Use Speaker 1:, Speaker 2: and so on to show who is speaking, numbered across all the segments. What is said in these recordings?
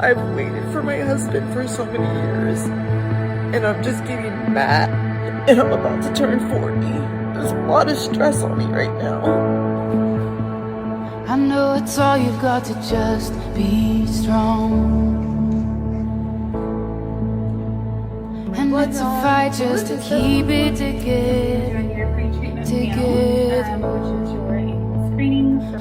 Speaker 1: I've waited for my husband for so many years, and I'm just getting mad, and I'm about to turn 40. There's a lot of stress on me right now.
Speaker 2: I know it's all you've got to just be strong. And it's a fight just to keep it together.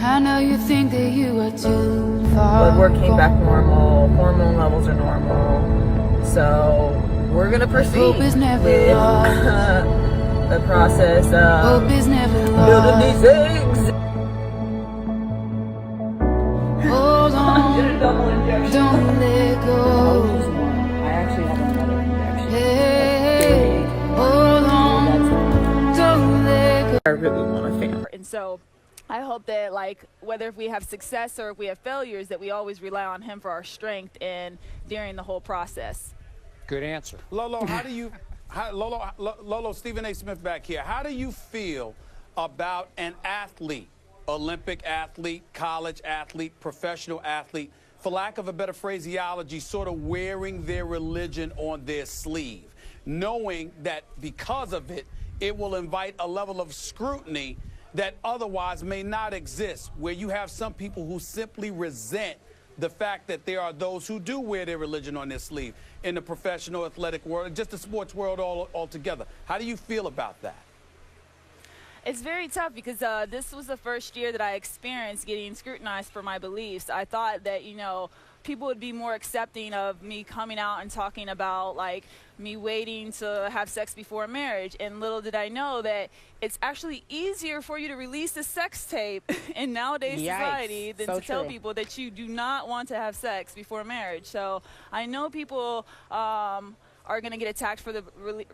Speaker 2: I know you think that you are too far.
Speaker 3: Blood work came back normal, hormone levels are normal. So we're gonna proceed
Speaker 2: Hope is never
Speaker 3: with
Speaker 2: lost.
Speaker 3: the process of
Speaker 2: Hope is never
Speaker 3: building
Speaker 2: lost.
Speaker 3: these things.
Speaker 2: Hold on,
Speaker 3: Double injection.
Speaker 2: don't let go.
Speaker 3: I actually have another injection.
Speaker 2: Hey, hold on, don't let go.
Speaker 1: I really want a family.
Speaker 4: And so I hope that, like, whether if we have success or if we have failures, that we always rely on him for our strength and during the whole process.
Speaker 5: Good answer.
Speaker 6: Lolo, Lolo, Stephen A. Smith back here. How do you feel about an athlete, Olympic athlete, college athlete, professional athlete, for lack of a better phraseology, sort of wearing their religion on their sleeve, knowing that because of it, it will invite a level of scrutiny that otherwise may not exist, where you have some people who simply resent the fact that there are those who do wear their religion on their sleeve in the professional athletic world, just the sports world altogether. How do you feel about that?
Speaker 4: It's very tough because this was the first year that I experienced getting scrutinized for my beliefs. I thought that, you know, people would be more accepting of me coming out and talking about, like, me waiting to have sex before marriage. And little did I know that it's actually easier for you to release a sex tape in nowadays society than to tell people that you do not want to have sex before marriage. So I know people are going to get attacked for the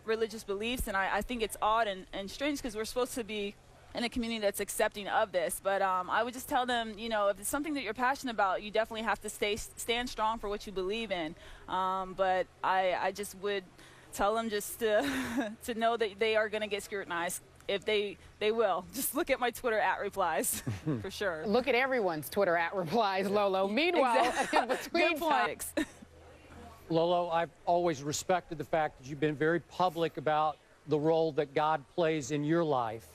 Speaker 4: religious beliefs, and I think it's odd and strange because we're supposed to be in a community that's accepting of this. But I would just tell them, you know, if it's something that you're passionate about, you definitely have to stand strong for what you believe in. But I just would tell them just to to know that they are going to get scrutinized. If they will. Just look at my Twitter @replies for sure.
Speaker 7: Look at everyone's Twitter @replies, Lolo. Meanwhile, between
Speaker 4: politics.
Speaker 5: Lolo, I've always respected the fact that you've been very public about the role that God plays in your life.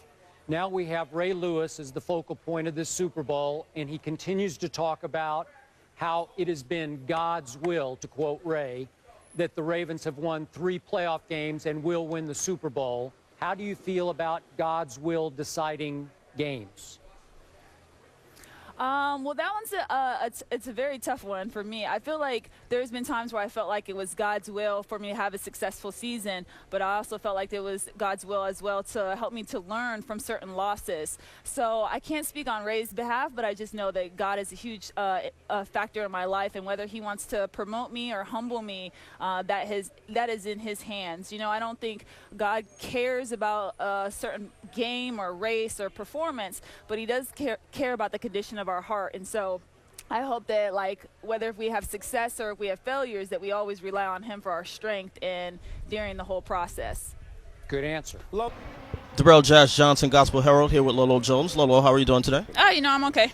Speaker 5: Now we have Ray Lewis as the focal point of this Super Bowl, and he continues to talk about how it has been God's will, to quote Ray, that the Ravens have won 3 playoff games and will win the Super Bowl. How do you feel about God's will deciding games?
Speaker 4: Well, that one's it's a very tough one for me. I feel like there's been times where I felt like it was God's will for me to have a successful season, but I also felt like it was God's will as well to help me to learn from certain losses. So I can't speak on Ray's behalf, but I just know that God is a huge factor in my life, and whether he wants to promote me or humble me, that is in his hands. You know, I don't think God cares about a certain game or race or performance, but he does care about the condition of our heart. And so I hope that, like, whether if we have success or if we have failures, that we always rely on him for our strength and during the whole process.
Speaker 5: Good answer.
Speaker 8: Darrell Jazz Johnson, Gospel Herald, here with Lolo Jones. Lolo, how are you doing today?
Speaker 4: You know, I'm okay.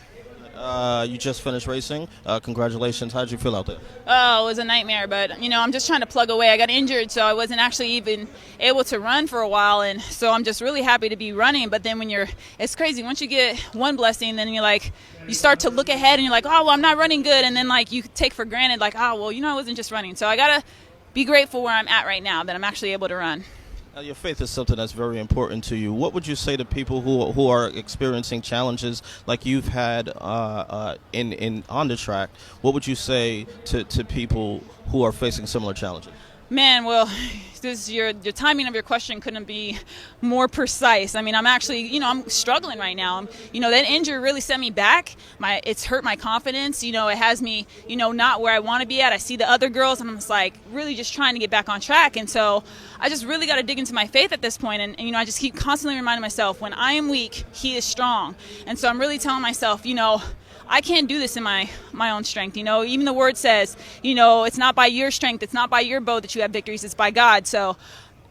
Speaker 8: You just finished racing. Congratulations. How did you feel out there?
Speaker 4: Oh, it was a nightmare, but, you know, I'm just trying to plug away. I got injured, so I wasn't actually even able to run for a while, and so I'm just really happy to be running. But then it's crazy. Once you get one blessing, then you start to look ahead, and you're like, oh, well, I'm not running good, and then, like, you take for granted, like, oh, well, you know, I wasn't just running. So I got to be grateful where I'm at right now, that I'm actually able to run.
Speaker 8: Now, your faith is something that's very important to you. What would you say to people who are experiencing challenges like you've had on the track? What would you say to people who are facing similar challenges?
Speaker 4: Man, well, your timing of your question couldn't be more precise. I mean, I'm actually, you know, I'm struggling right now. That injury really set me back. It's hurt my confidence. You know, it has me, not where I want to be at. I see the other girls, and I'm just like really just trying to get back on track. And so I just really got to dig into my faith at this point. And I just keep constantly reminding myself, when I am weak, he is strong. And so I'm really telling myself, I can't do this in my own strength. Even the word says, it's not by your strength, it's not by your bow that you have victories, it's by God. So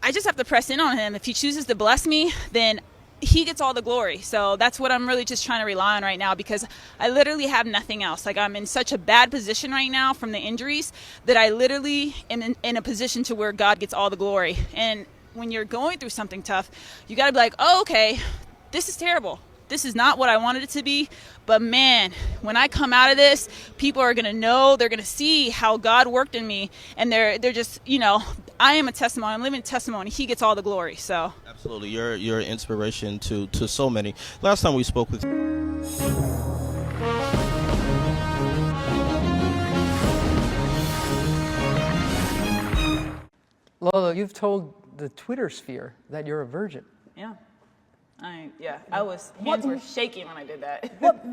Speaker 4: I just have to press in on him. If he chooses to bless me, then he gets all the glory. So that's what I'm really just trying to rely on right now, because I literally have nothing else. Like, I'm in such a bad position right now from the injuries that I literally am in a position to where God gets all the glory. And when you're going through something tough, you got to be like, oh, okay, this is terrible. This is not what I wanted it to be. But man, when I come out of this, people are going to know, they're going to see how God worked in me. And they're just, I am a testimony. I'm living testimony. He gets all the glory. So
Speaker 8: Absolutely, you're an inspiration to so many. Last time we spoke with
Speaker 9: Lolo, you've told the Twitter sphere that you're a virgin.
Speaker 4: yeah, hands were shaking when I did that.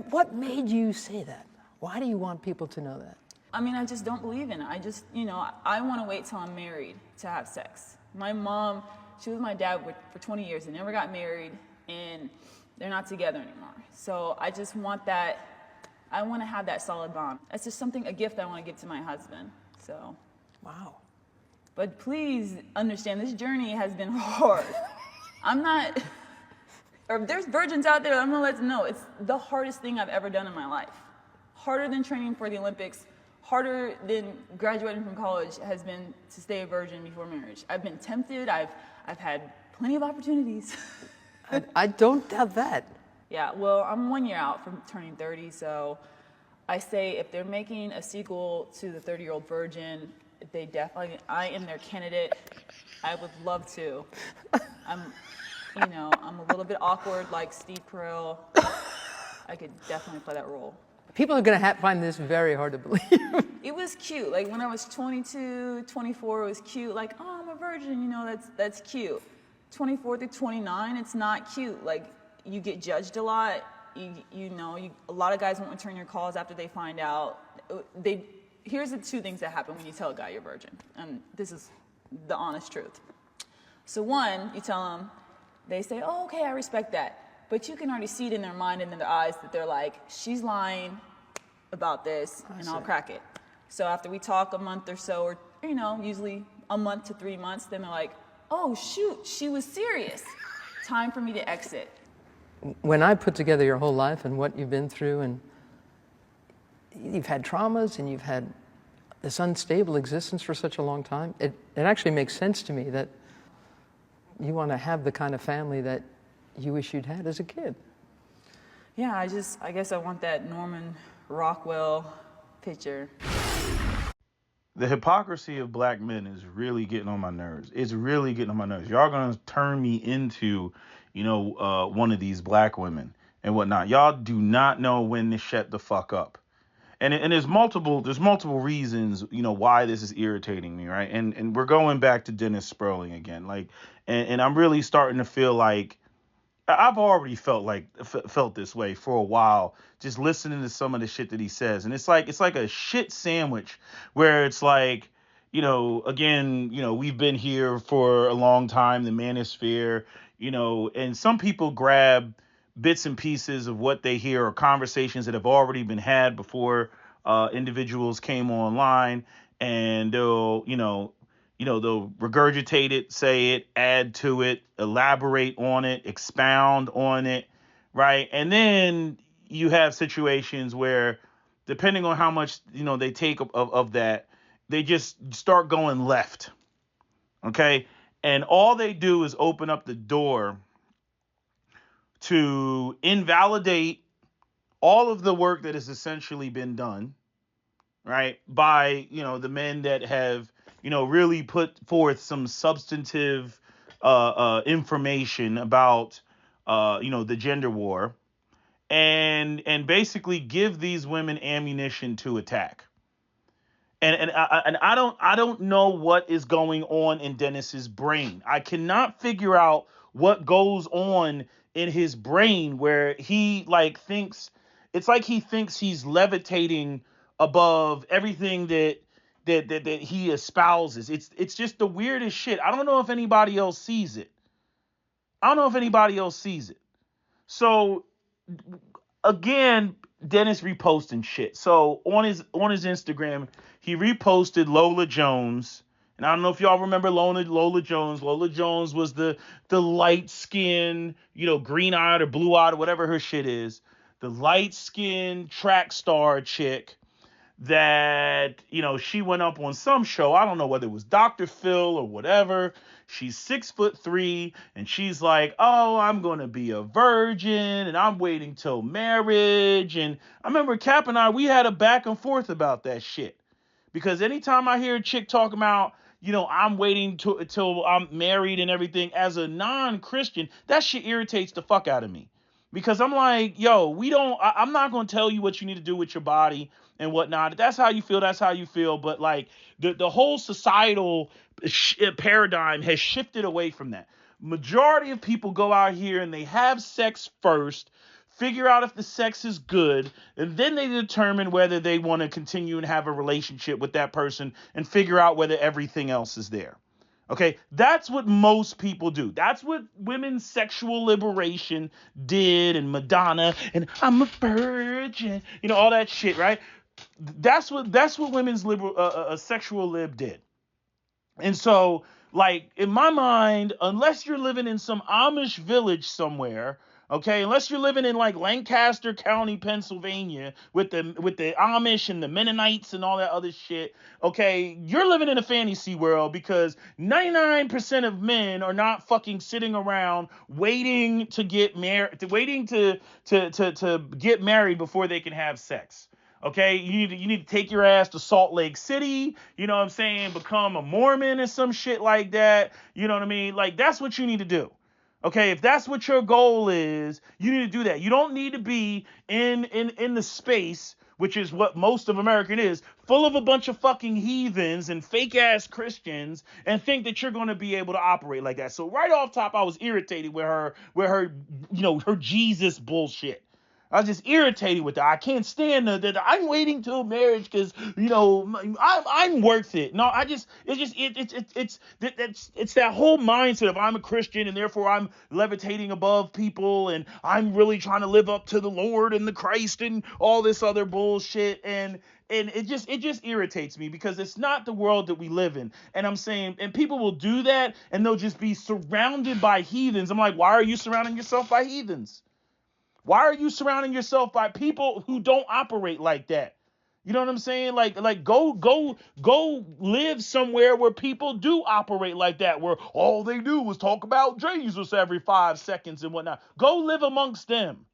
Speaker 9: What made you say that? Why do you want people to know that?
Speaker 4: I mean, I just don't believe in it. I just, I want to wait till I'm married to have sex. My mom, she was with my dad for 20 years. They never got married, and they're not together anymore. So I just want that. I want to have that solid bond. That's just a gift I want to give to my husband. So.
Speaker 9: Wow.
Speaker 4: But please understand, this journey has been hard. I'm not, or if there's virgins out there, I'm gonna let them know, it's the hardest thing I've ever done in my life. Harder than training for the Olympics, harder than graduating from college has been to stay a virgin before marriage. I've been tempted, I've had plenty of opportunities.
Speaker 9: I don't doubt that.
Speaker 4: Yeah, well, I'm 1 year out from turning 30, so I say if they're making a sequel to the 30-Year-Old Virgin, I am their candidate. I would love to. I'm a little bit awkward like Steve Carell. I could definitely play that role.
Speaker 9: People are going to find this very hard to believe.
Speaker 4: It was cute. Like when I was 22, 24, it was cute. Like, oh, I'm a virgin, that's cute. 24 through 29, it's not cute. Like, you get judged a lot. A lot of guys won't return your calls after they find out. Here's the two things that happen when you tell a guy you're virgin, and this is the honest truth. So one, you tell them, they say, oh, okay, I respect that. But you can already see it in their mind and in their eyes that they're like, she's lying about this, and I'll crack it. So after we talk a month or so, or, usually a month to 3 months, then they're like, oh, shoot, she was serious. Time for me to exit.
Speaker 9: When I put together your whole life and what you've been through, and you've had traumas and you've had this unstable existence for such a long time, it actually makes sense to me that you want to have the kind of family that you wish you'd had as a kid.
Speaker 4: Yeah, I guess I want that Norman Rockwell picture.
Speaker 10: The hypocrisy of black men is really getting on my nerves. It's really getting on my nerves. Y'all gonna turn me into, one of these black women and whatnot. Y'all do not know when to shut the fuck up. And there's multiple reasons, why this is irritating me, right? And we're going back to Dennis Sperling again. Like, and I'm really starting to feel like I've already felt this way for a while, just listening to some of the shit that he says. And it's like a shit sandwich where it's like, again, we've been here for a long time, the manosphere, and some people grab bits and pieces of what they hear or conversations that have already been had before individuals came online, and they'll regurgitate it, say it, add to it, elaborate on it, expound on it, right? And then you have situations where, depending on how much, they take of that, they just start going left, okay? And all they do is open up the door to invalidate all of the work that has essentially been done, right, by, the men that have, really put forth some substantive information about, the gender war, and basically give these women ammunition to attack. And I don't know what is going on in Dennis's brain. I cannot figure out what goes on in his brain where he thinks he's levitating above everything that he espouses. It's just the weirdest shit. I don't know if anybody else sees it. So again, Dennis reposting shit. So on his Instagram, he reposted Lola Jones And I don't know if y'all remember Lola Jones. Lola Jones was the light skinned, green eyed or blue eyed or whatever her shit is. The light skinned track star chick that, she went up on some show. I don't know whether it was Dr. Phil or whatever. She's 6'3" and she's like, oh, I'm going to be a virgin and I'm waiting till marriage. And I remember Cap and we had a back and forth about that shit. Because anytime I hear a chick talk about, I'm waiting till I'm married and everything as a non-Christian, that shit irritates the fuck out of me. Because I'm like, yo, I'm not going to tell you what you need to do with your body and whatnot. If that's how you feel, that's how you feel. But like the whole societal paradigm has shifted away from that. Majority of people go out here and they have sex first, figure out if the sex is good, and then they determine whether they want to continue and have a relationship with that person and figure out whether everything else is there. Okay, that's what most people do. That's what women's sexual liberation did, and Madonna and I'm a virgin, all that shit, right? That's what women's sexual lib did. And so, like, in my mind, unless you're living in some Amish village somewhere, okay, unless you're living in like Lancaster County, Pennsylvania, with the Amish and the Mennonites and all that other shit, okay, you're living in a fantasy world, because 99% of men are not fucking sitting around waiting to get married, waiting to get married before they can have sex. Okay, you need to take your ass to Salt Lake City, you know what I'm saying, become a Mormon or some shit like that, you know what I mean? Like, that's what you need to do. Okay, if that's what your goal is, you need to do that. You don't need to be in the space, which is what most of America is, full of a bunch of fucking heathens and fake ass Christians, and think that you're going to be able to operate like that. So right off top, I was irritated with her, her Jesus bullshit. I was just irritated with that. I can't stand that. I'm waiting till marriage because I'm worth it. No, it's that whole mindset of I'm a Christian and therefore I'm levitating above people and I'm really trying to live up to the Lord and the Christ and all this other bullshit, and it just irritates me, because it's not the world that we live in. And I'm saying, and people will do that and they'll just be surrounded by heathens. I'm like, why are you surrounding yourself by heathens? Why are you surrounding yourself by people who don't operate like that? You know what I'm saying? Like go live somewhere where people do operate like that, where all they do is talk about Jesus every 5 seconds and whatnot. Go live amongst them.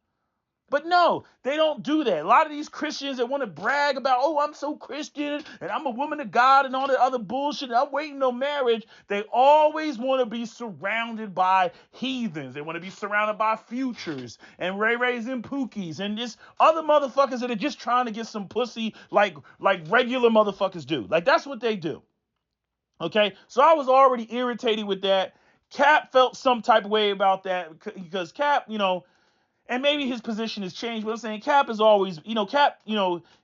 Speaker 10: But no, they don't do that. A lot of these Christians that want to brag about, oh, I'm so Christian and I'm a woman of God and all that other bullshit, and I'm waiting on marriage, they always want to be surrounded by heathens. They want to be surrounded by futures and Ray Rays and Pookies and just other motherfuckers that are just trying to get some pussy like regular motherfuckers do. Like, that's what they do. Okay? So I was already irritated with that. Cap felt some type of way about that, because Cap, and maybe his position has changed, but I'm saying Cap is always, Cap,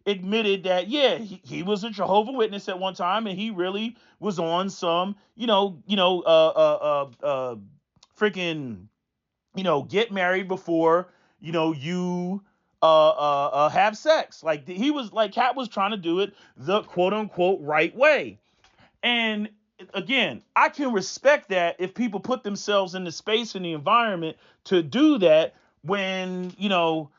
Speaker 10: admitted that, yeah, he was a Jehovah's Witness at one time, and he really was on some, freaking, get married before, you have sex. Like, Cap was trying to do it the quote unquote right way. And again, I can respect that if people put themselves in the space and the environment to do that, when, we know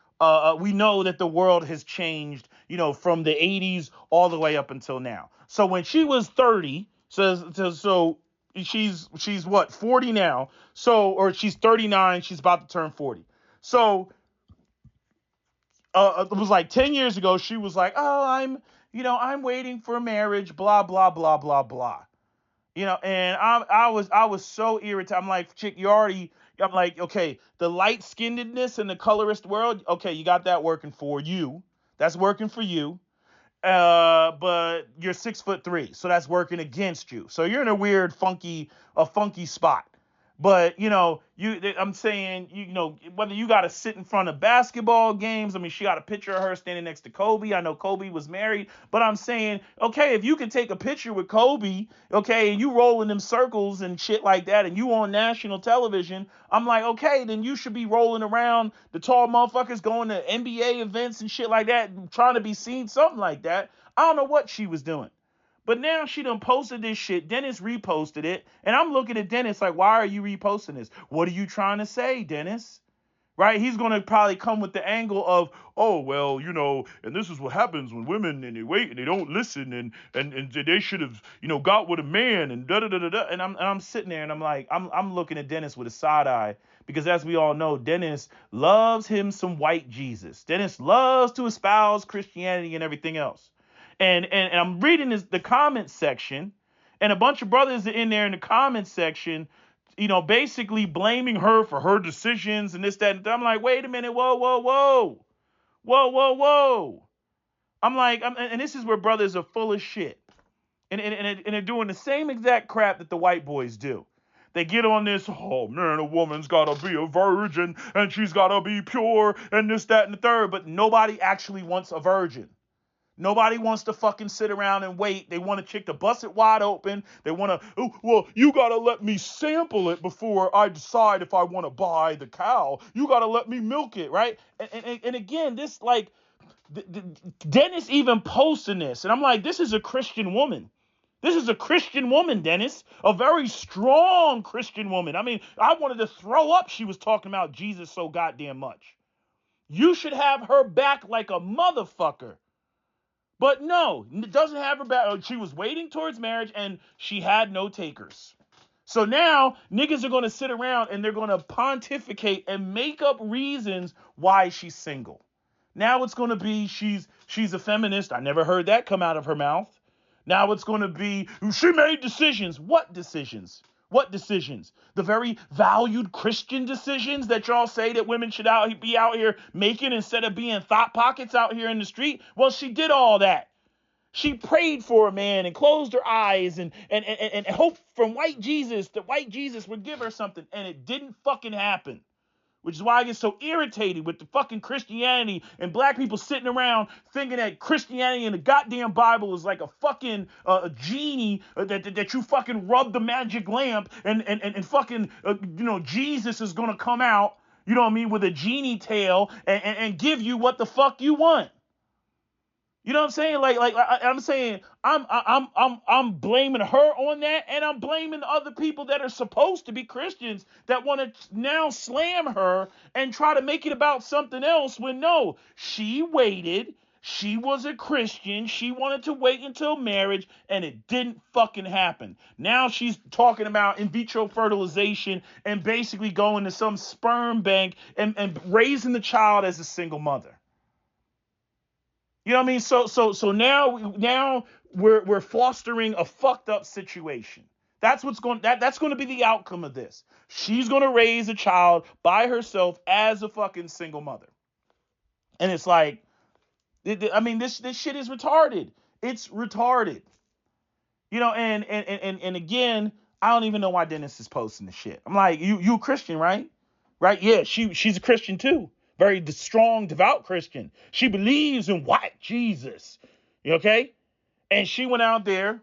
Speaker 10: that the world has changed, from the 80s all the way up until now. So when she was 30, so she's what, 40 now? So, or she's 39, she's about to turn 40. So it was like 10 years ago, she was like, oh, I'm waiting for marriage, blah, blah, blah, blah, blah. And I was so irritated. I'm like, chick, I'm like, okay, the light-skinnedness in the colorist world, okay, you got that working for you. That's working for you. But you're 6'3", so that's working against you. So you're in a weird, funky spot. But, I'm saying, whether you got to sit in front of basketball games. I mean, she got a picture of her standing next to Kobe. I know Kobe was married. But I'm saying, okay, if you can take a picture with Kobe, okay, and you roll in them circles and shit like that, and you on national television, I'm like, okay, then you should be rolling around the tall motherfuckers going to NBA events and shit like that, trying to be seen, something like that. I don't know what she was doing. But now she done posted this shit. Dennis reposted it. And I'm looking at Dennis like, why are you reposting this? What are you trying to say, Dennis? Right? He's going to probably come with the angle of, oh, well, and this is what happens when women and they wait and they don't listen and they should have, got with a man and da da da da da. And I'm sitting there and I'm like, I'm looking at Dennis with a side eye because as we all know, Dennis loves him some white Jesus. Dennis loves to espouse Christianity and everything else. And I'm reading the comment section and a bunch of brothers are in there in the comment section basically blaming her for her decisions and this, that, and that. I'm like, wait a minute. Whoa, whoa, whoa. Whoa, whoa, whoa. I'm like, and this is where brothers are full of shit. And they're doing the same exact crap that the white boys do. They get on this, oh man, a woman's got to be a virgin and she's got to be pure and this, that, and the third. But nobody actually wants a virgin. Nobody wants to fucking sit around and wait. They want a chick to bust it wide open. They want to, oh, well, you got to let me sample it before I decide if I want to buy the cow. You got to let me milk it, right? And again, this like, Dennis even posting this. And I'm like, this is a Christian woman. This is a Christian woman, Dennis. A very strong Christian woman. I mean, I wanted to throw up. She was talking about Jesus so goddamn much. You should have her back like a motherfucker. But no, it doesn't have her back. She was waiting towards marriage and she had no takers. So now niggas are going to sit around and they're going to pontificate and make up reasons why she's single. Now it's going to be she's a feminist. I never heard that come out of her mouth. Now it's going to be she made decisions. What decisions? What decisions? The very valued Christian decisions that y'all say that women should be out here making instead of being thought pockets out here in the street? Well, she did all that. She prayed for a man and closed her eyes and hoped from white Jesus that white Jesus would give her something. And it didn't fucking happen. Which is why I get so irritated with the fucking Christianity and black people sitting around thinking that Christianity and the goddamn Bible is like a fucking a genie that you fucking rub the magic lamp and fucking, Jesus is going to come out, you know what I mean, with a genie tail and give you what the fuck you want. You know what I'm saying? I'm saying I'm blaming her on that, and I'm blaming the other people that are supposed to be Christians that want to now slam her and try to make it about something else when no, she waited. She was a Christian. She wanted to wait until marriage, and it didn't fucking happen. Now she's talking about in vitro fertilization and basically going to some sperm bank and raising the child as a single mother. You know what I mean? So now we're fostering a fucked up situation. That's what's going that's going to be the outcome of this. She's going to raise a child by herself as a fucking single mother. And it's like, I mean, this shit is retarded. It's retarded. And again, I don't even know why Dennis is posting the shit. I'm like, you a Christian, right? Right? Yeah, she's a Christian too. Very strong, devout Christian. She believes in white Jesus. Okay? And she went out there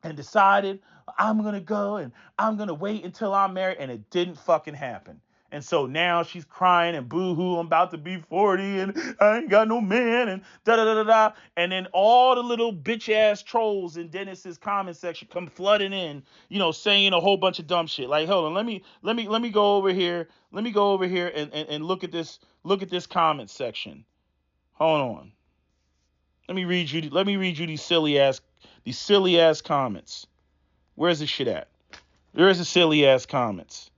Speaker 10: and decided, I'm going to go and I'm going to wait until I'm married. And it didn't fucking happen. And so now she's crying and boo-hoo, I'm about to be 40 and I ain't got no man and da-da-da-da-da. And then all the little bitch-ass trolls in Dennis's comment section come flooding in, saying a whole bunch of dumb shit. Like, hold on, let me go over here. Let me go over here and look at this comment section. Hold on. Let me read you these silly ass comments. Where's this shit at? There's the silly ass comments.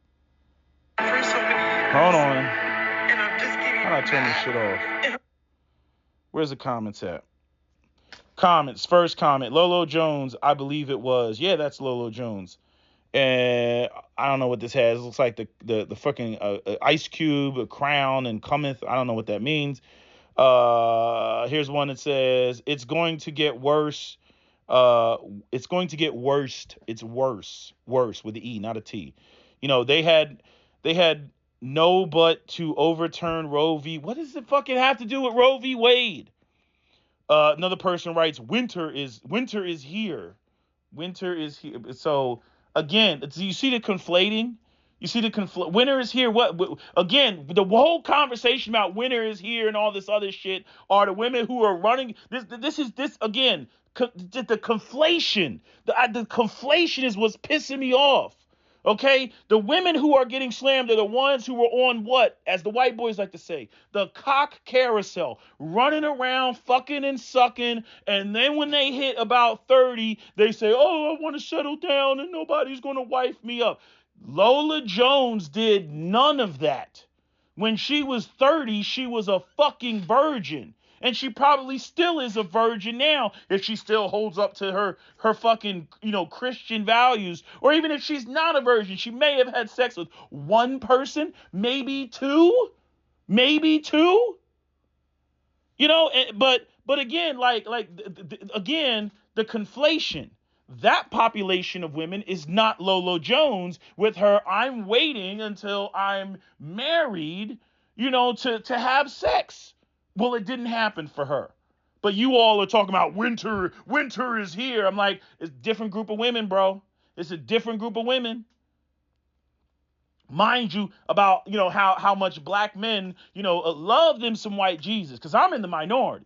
Speaker 10: Hold on. How do I turn this shit off? Where's the comments at? Comments. First comment. Lolo Jones, I believe it was. Yeah, that's Lolo Jones. And I don't know what this has. It looks like the fucking ice cube, a crown, and cometh. I don't know what that means. Here's one that says, it's going to get worse. It's going to get worst. It's worse with the E, not a T. They had no but to overturn Roe v. What does it fucking have to do with Roe v. Wade? Another person writes, winter is here. Winter is here. So again, you see the conflating? You see the winter is here. Again, the whole conversation about winter is here and all this other shit are the women who are running. This again. The conflation. The conflation is what's pissing me off. Okay, the women who are getting slammed are the ones who were on what, as the white boys like to say, the cock carousel, running around, fucking and sucking, and then when they hit about 30, they say, "Oh, I want to settle down, and nobody's gonna wife me up." Lola Jones did none of that. When she was 30, she was a fucking virgin. And she probably still is a virgin now if she still holds up to her fucking, Christian values. Or even if she's not a virgin, she may have had sex with one person, maybe two. Maybe two. But again, again, the conflation. That population of women is not Lolo Jones with her, "I'm waiting until I'm married, to have sex." Well, it didn't happen for her. But you all are talking about winter is here. I'm like, it's a different group of women, bro. It's a different group of women. Mind you, about, how much black men, love them some white Jesus. Because I'm in the minority.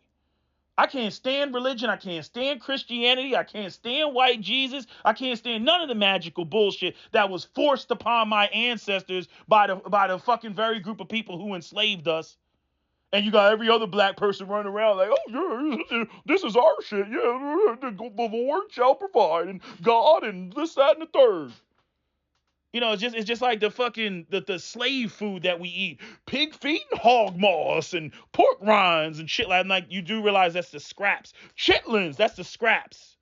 Speaker 10: I can't stand religion. I can't stand Christianity. I can't stand white Jesus. I can't stand none of the magical bullshit that was forced upon my ancestors by the fucking very group of people who enslaved us. And you got every other black person running around like, "Oh, yeah, this is our shit. Yeah, the Lord shall provide, and God, and this, that, and the third." It's just like the fucking the slave food that we eat: pig feet and hog moss and pork rinds and shit like you do realize that's the scraps. Chitlins, that's the scraps.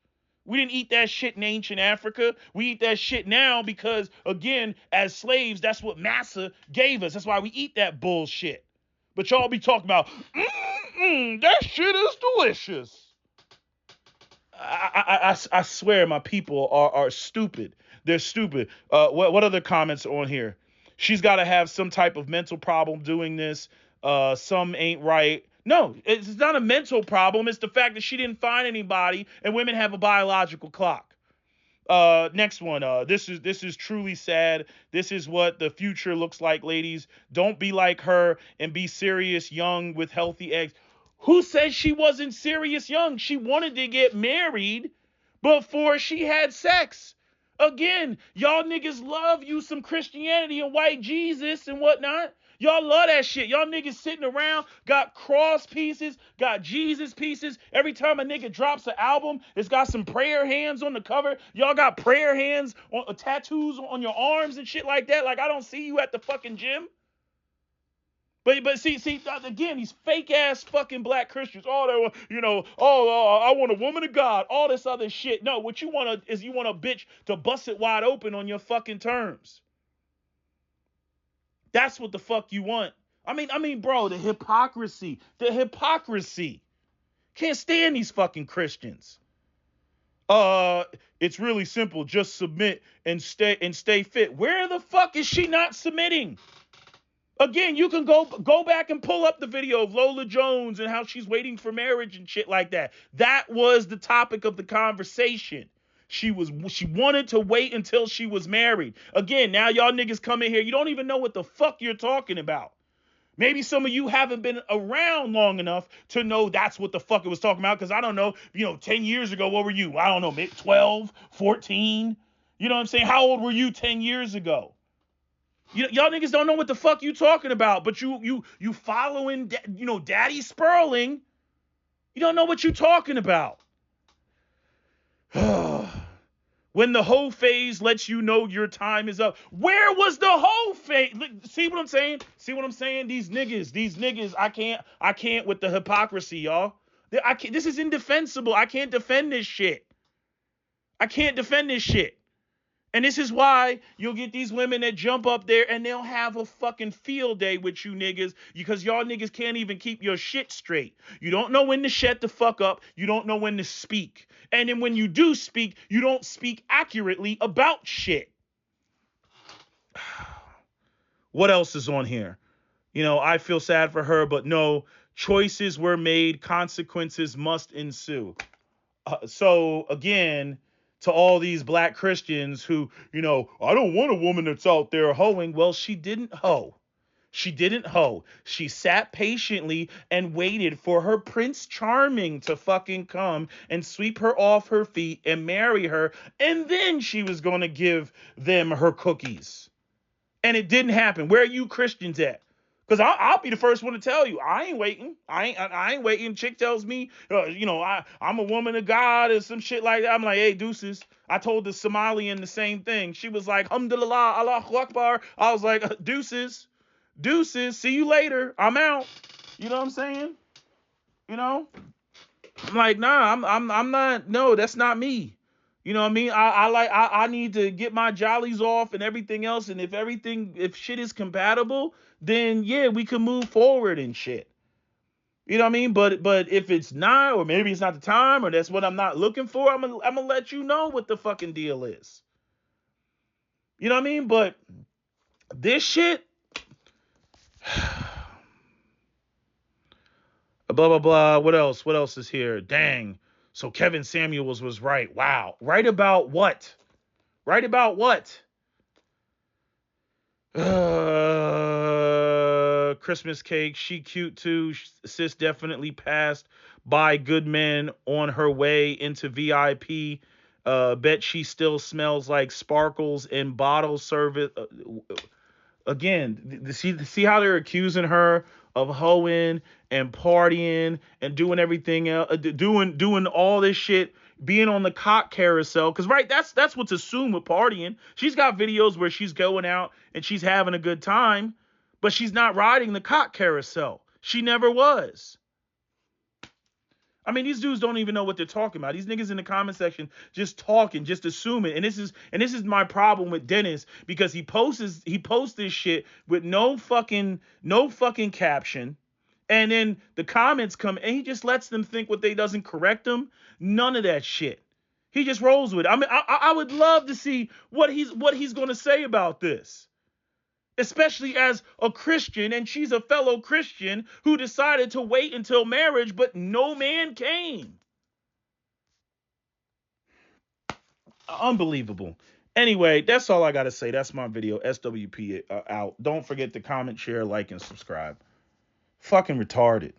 Speaker 10: We didn't eat that shit in ancient Africa. We eat that shit now because, again, as slaves, that's what massa gave us. That's why we eat that bullshit. But y'all be talking about, that shit is delicious. I swear my people are stupid. They're stupid. What other comments on here? She's got to have some type of mental problem doing this. Some ain't right. No, it's not a mental problem. It's the fact that she didn't find anybody, and women have a biological clock. Next one. This is truly sad. This is what the future looks like, ladies. Don't be like her and be serious young with healthy eggs. Who said she wasn't serious young? She wanted to get married before she had sex. Again, y'all niggas love you some Christianity and white Jesus and whatnot. Y'all love that shit. Y'all niggas sitting around, got cross pieces, got Jesus pieces. Every time a nigga drops an album, it's got some prayer hands on the cover. Y'all got prayer hands on tattoos on your arms and shit like that. Like, I don't see you at the fucking gym. But see, again, these fake ass fucking black Christians. Oh, I want a woman of God. All this other shit. No, what you want is you want a bitch to bust it wide open on your fucking terms. That's what the fuck you want. I mean, bro, the hypocrisy. Can't stand these fucking Christians. It's really simple. Just submit and stay fit. Where the fuck is she not submitting? Again, you can go back and pull up the video of Lola Jones and how she's waiting for marriage and shit like that. That was the topic of the conversation. She wanted to wait until she was married. Again, now y'all niggas come in here. You don't even know what the fuck you're talking about. Maybe some of you haven't been around long enough to know that's what the fuck it was talking about. Because I don't know, 10 years ago, what were you? I don't know, maybe 12, 14. You know what I'm saying? How old were you 10 years ago? Y'all niggas don't know what the fuck you talking about. But you following, Daddy Sperling. You don't know what you talking about. When the hoe phase lets you know your time is up. Where was the hoe phase? See what I'm saying? These niggas, I can't with the hypocrisy, y'all. This is indefensible. I can't defend this shit. And this is why you'll get these women that jump up there and they'll have a fucking field day with you niggas because y'all niggas can't even keep your shit straight. You don't know when to shut the fuck up. You don't know when to speak. And then when you do speak, you don't speak accurately about shit. What else is on here? I feel sad for her, but no, choices were made. Consequences must ensue. So again, to all these black Christians who, I don't want a woman that's out there hoeing. Well, she didn't hoe. She didn't hoe. She sat patiently and waited for her Prince Charming to fucking come and sweep her off her feet and marry her. And then she was going to give them her cookies. And it didn't happen. Where are you Christians at? Because I'll be the first one to tell you, I ain't waiting. I ain't waiting. Chick tells me, I'm a woman of God or some shit like that. I'm like, hey, deuces. I told the Somalian the same thing. She was like, alhamdulillah, Allahu Akbar. I was like, deuces. Deuces, see you later. I'm out. You know what I'm saying? I'm like, nah, I'm not. No, that's not me. You know what I mean? I need to get my jollies off and everything else. And if shit is compatible, then yeah, we can move forward and shit. You know what I mean? But if it's not, or maybe it's not the time, or that's what I'm not looking for, I'm gonna let you know what the fucking deal is. You know what I mean? But this shit. Blah, blah, blah. What else? What else is here? Dang. So Kevin Samuels was right. Wow. Right about what? Right about what? Christmas cake. She cute too. Sis definitely passed by good men on her way into VIP. Bet she still smells like sparkles and bottle service. Again, see how they're accusing her of hoeing and partying and doing everything else, doing all this shit, being on the cock carousel. Because right, that's what's assumed with partying. She's got videos where she's going out and she's having a good time, but she's not riding the cock carousel. She never was. I mean, these dudes don't even know what they're talking about. These niggas in the comment section just talking, just assuming. And this is my problem with Dennis, because he posts this shit with no fucking caption. And then the comments come and he just lets them think what they doesn't correct them. None of that shit. He just rolls with it. I mean, I would love to see what he's going to say about this. Especially as a Christian, and she's a fellow Christian who decided to wait until marriage, but no man came. Unbelievable. Anyway, that's all I got to say. That's my video. SWP out. Don't forget to comment, share, like, and subscribe. Fucking retarded.